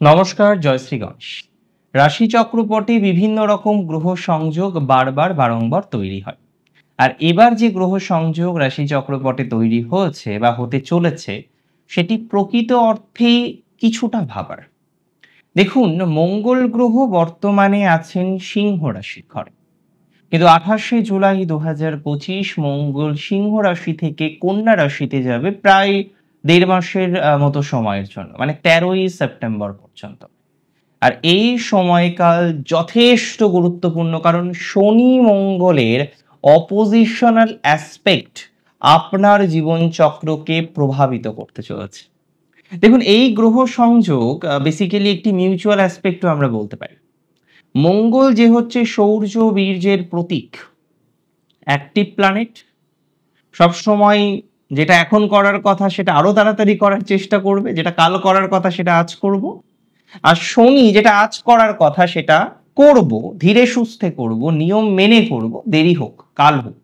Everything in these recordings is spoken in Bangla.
নমস্কার, জয়শ্রী গণেশ। রাশিচক্রপটে বিভিন্ন রকম গ্রহ সংযোগ বারংবার তৈরি হয়। আর এবার যে গ্রহ সংযোগ রাশিচক্রপটে তৈরি হয়েছে বা হতে চলেছে, সেটি প্রকৃত অর্থেই কিছুটা ভাবার। দেখুন, মঙ্গল গ্রহ বর্তমানে আছেন সিংহ রাশির ঘরে, কিন্তু 28শে জুলাই 2025 মঙ্গল সিংহ রাশি থেকে কন্যা রাশিতে যাবে প্রায় 1.5 মাসের মতো সময়ের জন্য, মানে 13ই সেপ্টেম্বর পর্যন্ত। আর এই সময়কাল যথেষ্ট গুরুত্বপূর্ণ, কারণ শনি মঙ্গলের অপোজিশনাল অ্যাসপেক্ট আপনার জীবনচক্রকে প্রভাবিত করতে চলেছে। দেখুন, এই গ্রহ সংযোগ বেসিক্যালি একটি মিউচুয়াল অ্যাসপেক্টও আমরা বলতে পারি। মঙ্গল যে হচ্ছে শৌর্য বীর্যের প্রতীক, অ্যাক্টিভ প্ল্যানেট, সবসময় যেটা এখন করার কথা সেটা আরো তাড়াতাড়ি করার চেষ্টা করবে, যেটা কাল করার কথা সেটা আজ করব। আর শনি যেটা আজ করার কথা সেটা করব, ধীরে সুস্থে করব, নিয়ম মেনে করব, দেরি হোক কাল হোক।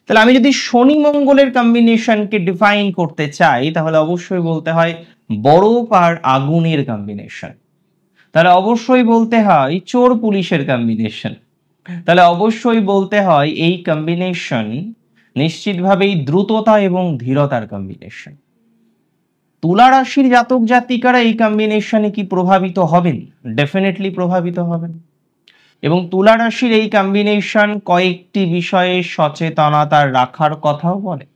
তাহলে আমি যদি শনি মঙ্গলের কম্বিনেশনকে ডিফাইন করতে চাই, তাহলে অবশ্যই বলতে হয় বরফ আর আগুনের কম্বিনেশন, তাহলে অবশ্যই বলতে হয় চোর পুলিশের কম্বিনেশন, তাহলে অবশ্যই বলতে হয় এই কম্বিনেশন নিশ্চিতভাবেই দ্রুততা এবং ধীরতার কম্বিনেশন। তুলা রাশির জাতক জাতিকারা এই কম্বিনেশনে কি প্রভাবিত হবেন? ডেফিনেটলি প্রভাবিত হবেন। এবং তুলা রাশির এই কম্বিনেশন কয়েকটি বিষয়ে সচেতনতা রাখার কথাও বলে।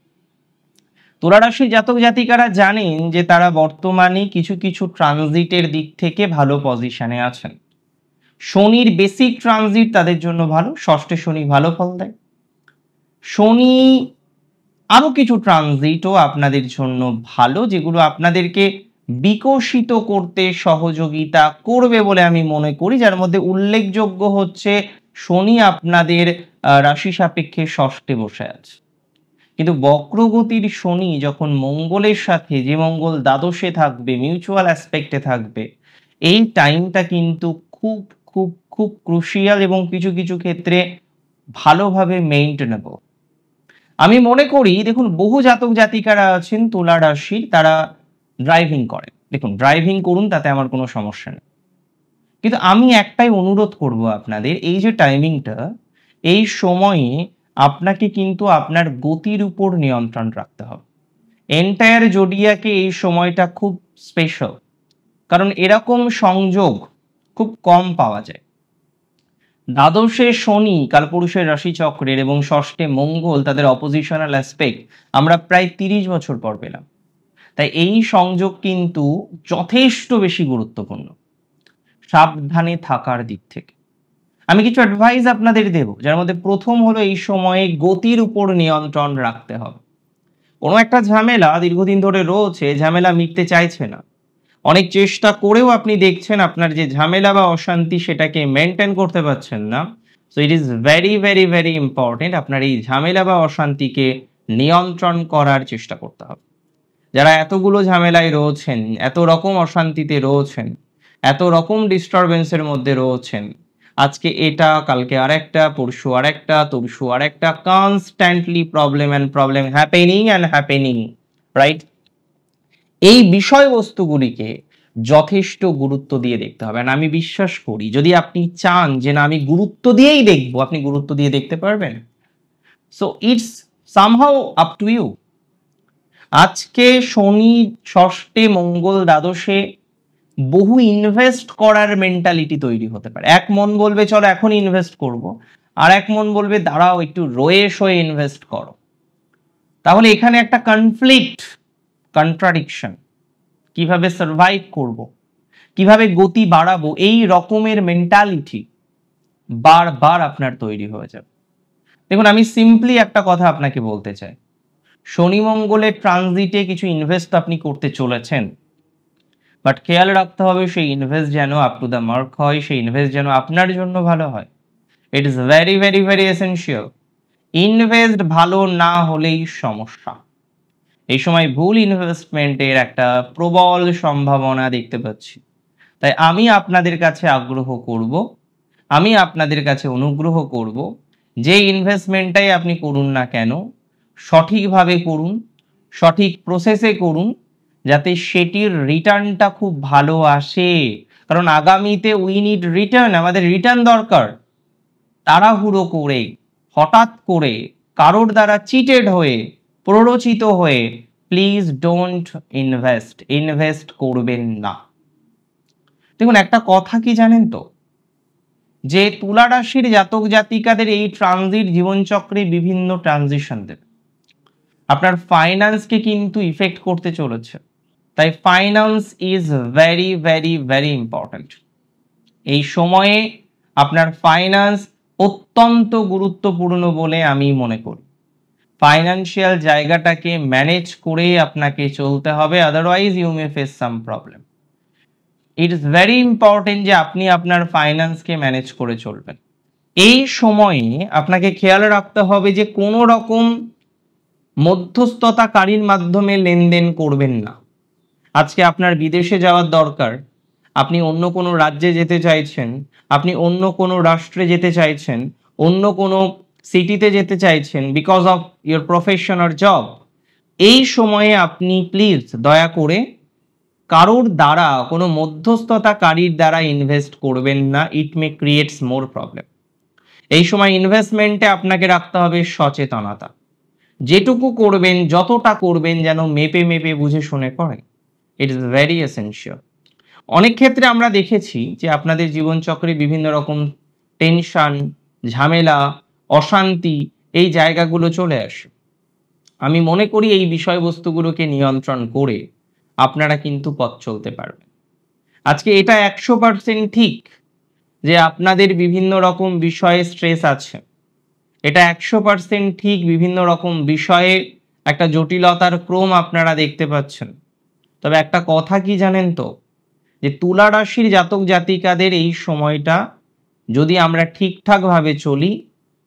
তুলা রাশির জাতক জাতিকারা জানেন যে তারা বর্তমানে কিছু কিছু ট্রানজিটের দিক থেকে ভালো পজিশনে আছেন। শনির বেসিক ট্রানজিট তাদের জন্য ভালো, ষষ্ঠে শনি ভালো ফল দেয়। শনি আরো কিছু ট্রানজিটও আপনাদের জন্য ভালো, যেগুলো আপনাদেরকে বিকশিত করতে সহযোগিতা করবে বলে আমি মনে করি, যার মধ্যে উল্লেখযোগ্য হচ্ছে শনি আপনাদের রাশি সাপেক্ষে ষষ্ঠে বসে আছে। কিন্তু বক্রগতির শনি যখন মঙ্গলের সাথে, যে মঙ্গল দ্বাদশে থাকবে, মিউচুয়াল অ্যাসপেক্টে থাকবে, এই টাইমটা কিন্তু খুব খুব খুব ক্রুশিয়াল এবং কিছু কিছু ক্ষেত্রে ভালোভাবে মেইনটেনেবল। আমি মনে করি, দেখুন, বহু জাতক জাতিকারা আছেন তুলা রাশির, তারা ড্রাইভিং করেন। দেখুন, ড্রাইভিং করুন, তাতে আমার কোনো সমস্যা নেই, কিন্তু আমি একটাই অনুরোধ করব আপনাদের, এই যে টাইমিংটা, এই সময়ে আপনাকে কিন্তু আপনার গতির উপর নিয়ন্ত্রণ রাখতে হবে। এন্টায়ার জোডিয়াকে এই সময়টা খুব স্পেশাল, কারণ এরকম সংযোগ খুব কম পাওয়া যায়। দ্বাদশে শনি কালপুরুষের রাশিচক্রের এবং ষষ্ঠে মঙ্গল, তাদের অপোজিশনাল অ্যাসপেক্ট আমরা প্রায় 30 বছর পর পেলাম। তাই এই সংযোগ কিন্তু যথেষ্ট বেশি গুরুত্বপূর্ণ সাবধানে থাকার দিক থেকে। আমি কিছু অ্যাডভাইস আপনাদের দেব, যার মধ্যে প্রথম হলো এই সময়ে গতির উপর নিয়ন্ত্রণ রাখতে হবে। কোনো একটা ঝামেলা দীর্ঘদিন ধরে রয়েছে, ঝামেলা মিটতে চাইছে না, অনেক চেষ্টা করেও আপনি দেখছেন আপনার যে ঝামেলা বা অশান্তি সেটাকে মেনটেন করতে পারছেন না। So it is very very very important আপনার এই ঝামেলা বা অশান্তিকে নিয়ন্ত্রণ করার চেষ্টা করতে হবে। যারা এতগুলো ঝামেলায় রয়েছেন, এত রকম অশান্তিতে রয়েছেন, এত রকম ডিস্টারবেন্সের মধ্যে রয়েছেন, আজকে এটা, কালকে আরেকটা, পরশু আরেকটা, তরশু আরেকটা, constantly problem and problem happening, right? এই বিষয়বস্তুগুলিকে যথেষ্ট গুরুত্ব দিয়ে দেখতে হবে। আর আমি বিশ্বাস করি, যদি আপনি চান যে না আমি গুরুত্ব দিয়েই দেখবো, আপনি গুরুত্ব দিয়ে দেখতে পারবেন। So it's somehow up to you. আজকে শনি ষষ্ঠে, মঙ্গল দ্বাদশে, বহু ইনভেস্ট করার মেন্টালিটি তৈরি হতে পারে। এক মন বলবে চলো এখন ইনভেস্ট করব, আর এক মন বলবে দাঁড়াও একটু রয়ে সয়ে ইনভেস্ট করো। তাহলে এখানে একটা কনফ্লিক্ট, কন্ট্রাডিকশন, কিভাবে সার্ভাইভ করব, কিভাবে গতি বাড়াবো, এই রকমের মেন্টালিটি বারবার আপনার তৈরি হয়ে যাবে। দেখুন, আমি সিম্পলি একটা কথা আপনাকে বলতে চাই, শনি মঙ্গলের ট্রানজিটে কিছু ইনভেস্ট আপনি করতে চলেছেন, বাট খেয়াল রাখতে হবে সেই ইনভেস্ট যেন আপ টু দ্য মার্ক হয়, সেই ইনভেস্ট যেন আপনার জন্য ভালো হয়। ইট is very very very essential. Invest ভালো না হলেই সমস্যা। এই সময় ভুল ইনভেস্টমেন্টের একটা প্রবল সম্ভাবনা দেখতে পাচ্ছি। তাই আমি আপনাদের কাছে আগ্রহ করব, আমি আপনাদের কাছে অনুগ্রহ করব, যে ইনভেস্টমেন্টটাই আপনি করুন না কেন, সঠিকভাবে করুন, সঠিক প্রসেসে করুন, যাতে সেটির রিটার্নটা খুব ভালো আসে, কারণ আগামীতে উই নিড রিটার্ন, আমাদের রিটার্ন দরকার। তাড়াহুড়ো করে, হঠাৎ করে, কারোর দ্বারা চিটেড হয়ে, প্ররোচিত হয়ে প্লিজ ডোন্ট ইনভেস্ট করবেন না। দেখুন, একটা কথা কি জানেন তো, যে তুলা রাশির জাতক জাতিকাদের এই ট্রানজিট জীবনচক্রে বিভিন্ন ট্রানজিশন দেবে, আপনার ফাইন্যান্সকে কিন্তু ইফেক্ট করতে চলেছে। তাই finance is very very very important. এই সময়ে আপনার ফাইন্যান্স অত্যন্ত গুরুত্বপূর্ণ বলে আমি মনে করি। ফাইন্যান্সিয়াল জায়গাটাকে ম্যানেজ করে আপনাকে চলতে হবে, otherwise you may face some problem. It is very important যে আপনি আপনার ফাইন্যান্সকে ম্যানেজ করে চলবেন। এই সময়ে আপনাকে খেয়াল রাখতে হবে যে কোনো রকম মধ্যস্থতাকারীর মাধ্যমে লেনদেন করবেন না। আজকে আপনার বিদেশে যাওয়ার দরকার, আপনি অন্য কোনো রাজ্যে যেতে চাইছেন, আপনি অন্য কোনো রাষ্ট্রে যেতে চাইছেন, অন্য কোনো সিটিতে যেতে চাইছেন because of your profession or job, এই সময়ে আপনি প্লিজ দয়া করে কারোর দ্বারা, কোনো মধ্যস্থতাকারীর দ্বারা ইনভেস্ট করবেন না। ইট মে ক্রিয়েটস মোর প্রবলেম। এই সময় ইনভেস্টমেন্টে আপনাকে রাখতে হবে সচেতনতা। যেটুকু করবেন, যতটা করবেন, যেন মেপে মেপে বুঝে শুনে করেন। ইট ইজ ভেরি এসেনশিয়াল। অনেক ক্ষেত্রে আমরা দেখেছি যে আপনাদের জীবনচক্রে বিভিন্ন রকম টেনশন, ঝামেলা, অশান্তি, এই জায়গাগুলো চলে আসে। আমি মনে করি এই বিষয়বস্তুগুলোকে নিয়ন্ত্রণ করে আপনারা কিন্তু পথ চলতে পারবেন। আজকে এটা 100% ঠিক যে আপনাদের বিভিন্ন রকম বিষয়ে স্ট্রেস আছে, এটা 100% ঠিক বিভিন্ন রকম বিষয়ে একটা জটিলতার ক্রম আপনারা দেখতে পাচ্ছেন। তবে একটা কথা কি জানেন তো, যে তুলা রাশির জাতক জাতিকাদের এই সময়টা যদি আমরা ঠিকঠাকভাবে চলি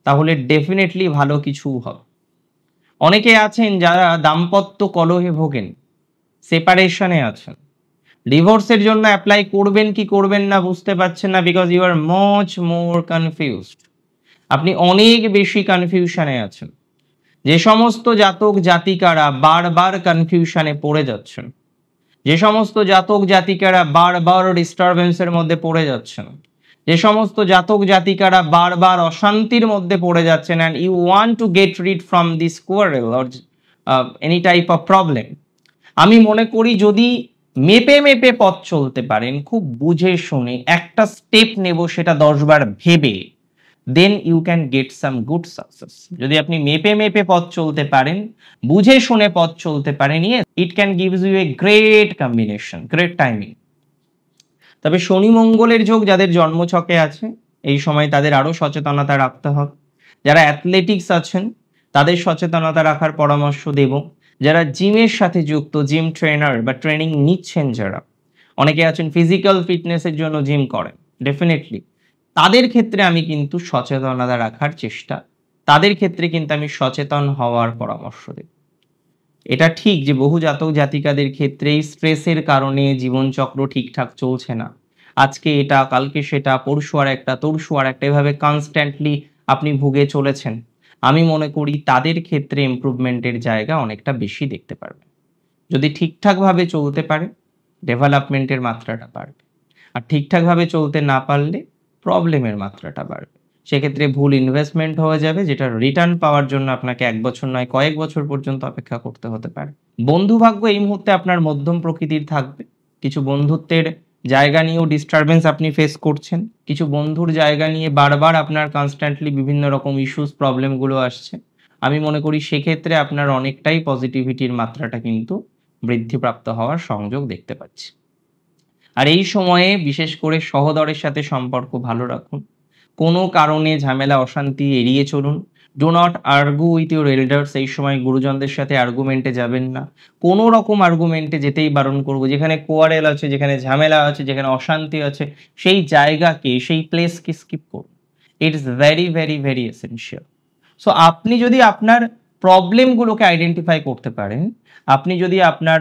তাহলে ডেফিনেটলি ভালো কিছু হবে। অনেকে আছেন যারা দাম্পত্য কলহে ভোগেন, সেপারেশনে আছেন, ডিভোর্সের জন্য অ্যাপ্লাই করবেন কি করবেন না বুঝতে পারছেন না, because you are much more confused. আপনি অনেক বেশি কনফিউশনে আছেন। যে সমস্ত জাতক জাতিকারা বারবার কনফিউশনে পড়ে যাচ্ছেন, যে সমস্ত জাতক জাতিকারা বারবার ডিস্টারবেন্সের মধ্যে পড়ে যাচ্ছেন, যে সমস্ত জাতক জাতিকারা বারবার অশান্তির মধ্যে পড়ে যাচ্ছেন, and you want to get rid from this quarrel or any type of problem, আমি মনে করি যদি মেপে মেপে পথ চলতে পারেন, খুব বুঝে শুনে একটা স্টেপ নেব সেটা 10 বার ভেবে, then you can get some good success. যদি আপনি মেপে মেপে পথ চলতে পারেন, বুঝে শুনে পথ চলতে পারেন, it can gives you a great combination, great timing. তবে শনি মঙ্গলের যোগ যাদের জন্মছকে আছে, এই সময় তাদের আরো সচেতনতা রাখতে হবে। যারা অ্যাথলেটিক্স আছেন তাদের সচেতনতা রাখার পরামর্শ দেব। যারা জিমের সাথে যুক্ত, জিম ট্রেনার বা ট্রেনিং নিচ্ছেন, যারা অনেকে আছেন ফিজিক্যাল ফিটনেসের জন্য জিম করেন, ডেফিনেটলি তাদের ক্ষেত্রে আমি কিন্তু সচেতনতা রাখার চেষ্টা, তাদের ক্ষেত্রে কিন্তু আমি সচেতন হওয়ার পরামর্শ দেব। এটা ঠিক যে বহু জাতক জাতিকাদের ক্ষেত্রেই স্ট্রেসের কারণে জীবনচক্র ঠিকঠাক চলছে না। আজকে এটা, কালকে সেটা, পরশু আর একটা, তরশু আর একটা, এভাবে কনস্ট্যান্টলি আপনি ভুগে চলেছেন। আমি মনে করি তাদের ক্ষেত্রে ইমপ্রুভমেন্টের জায়গা অনেকটা বেশি দেখতে পারবে। যদি ঠিকঠাকভাবে চলতে পারে, ডেভেলপমেন্টের মাত্রাটা বাড়বে। আর ঠিকঠাকভাবে চলতে না পারলে প্রবলেমের মাত্রাটা বাড়বে। সেক্ষেত্রে ভুল ইনভেস্টমেন্ট হয়ে যাবে, যেটা রিটার্ন পাওয়ার জন্য আপনাকে 1 বছর নয় কয়েক বছর পর্যন্ত অপেক্ষা করতে হতে পারে। বন্ধু ভাগ্য এই মুহূর্তে আপনার মধ্যম প্রকৃতির থাকবে। কিছু বন্ধুত্বের জায়গা নিয়েও ডিস্টারবেন্স আপনি ফেস করছেন। কিছু বন্ধুর জায়গা নিয়ে বারবার আপনার কনস্ট্যান্টলি বিভিন্ন রকম ইস্যুস, প্রবলেমগুলো আসছে। আমি মনে করি সেক্ষেত্রে আপনার অনেকটাই পজিটিভিটির মাত্রাটা কিন্তু বৃদ্ধিপ্রাপ্ত হওয়ার সংযোগ দেখতে পাচ্ছি। আর এই সময়ে বিশেষ করে সহদরের সাথে সম্পর্ক ভালো রাখুন। কোনো কারণে ঝামেলা অশান্তি এড়িয়ে চলুন। Do not argue with your elders. এই সময় গুরুজনদের সাথে আর্গুমেন্টে যাবেন না। কোনো রকম আর্গুমেন্টে যেতেই বারণ করব। যেখানে কোয়ারেল আছে, যেখানে ঝামেলা আছে, যেখানে অশান্তি আছে, সেই জায়গাকে, সেই প্লেসকে স্কিপ করুন। ইট is very very very essential. So আপনি যদি আপনার প্রবলেমগুলোকে আইডেন্টিফাই করতে পারেন, আপনি যদি আপনার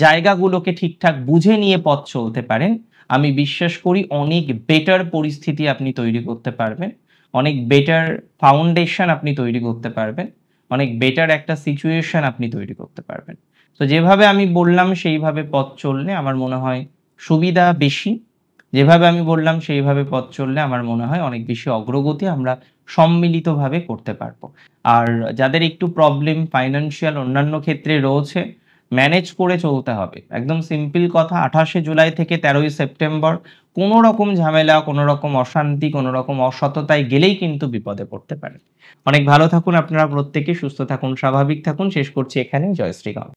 জায়গাগুলোকে ঠিকঠাক বুঝে নিয়ে পথ চলতে পারেন, আমি বিশ্বাস করি অনেক বেটার পরিস্থিতি আপনি তৈরি করতে পারবেন, অনেক বেটার ফাউন্ডেশন আপনি তৈরি করতে পারবেন, অনেক বেটার একটা সিচুয়েশন আপনি তৈরি করতে পারবেন। তো যেভাবে আমি বললাম সেইভাবে পথ চললে আমার মনে হয় সুবিধা বেশি। যেভাবে আমি বললাম সেইভাবে পথ চললে আমার মনে হয় অনেক বেশি অগ্রগতি আমরা সম্মিলিতভাবে করতে পারবো। আর যাদের একটু প্রবলেম ফাইন্যান্সিয়াল অন্যান্য ক্ষেত্রে রয়েছে, ম্যানেজ করে চলতে হবে। একদম সিম্পল কথা ২৮শে জুলাই থেকে ১৩ই সেপ্টেম্বর কোনো রকম ঝামেলা, কোনো রকম অশান্তি, কোনো রকম অসততায় গেলেই কিন্তু বিপদে পড়তে পারেন। অনেক ভালো থাকুন আপনারা প্রত্যেকে, সুস্থ থাকুন, স্বাভাবিক থাকুন। শেষ করছি এখানেই। জয় শ্রীরাম।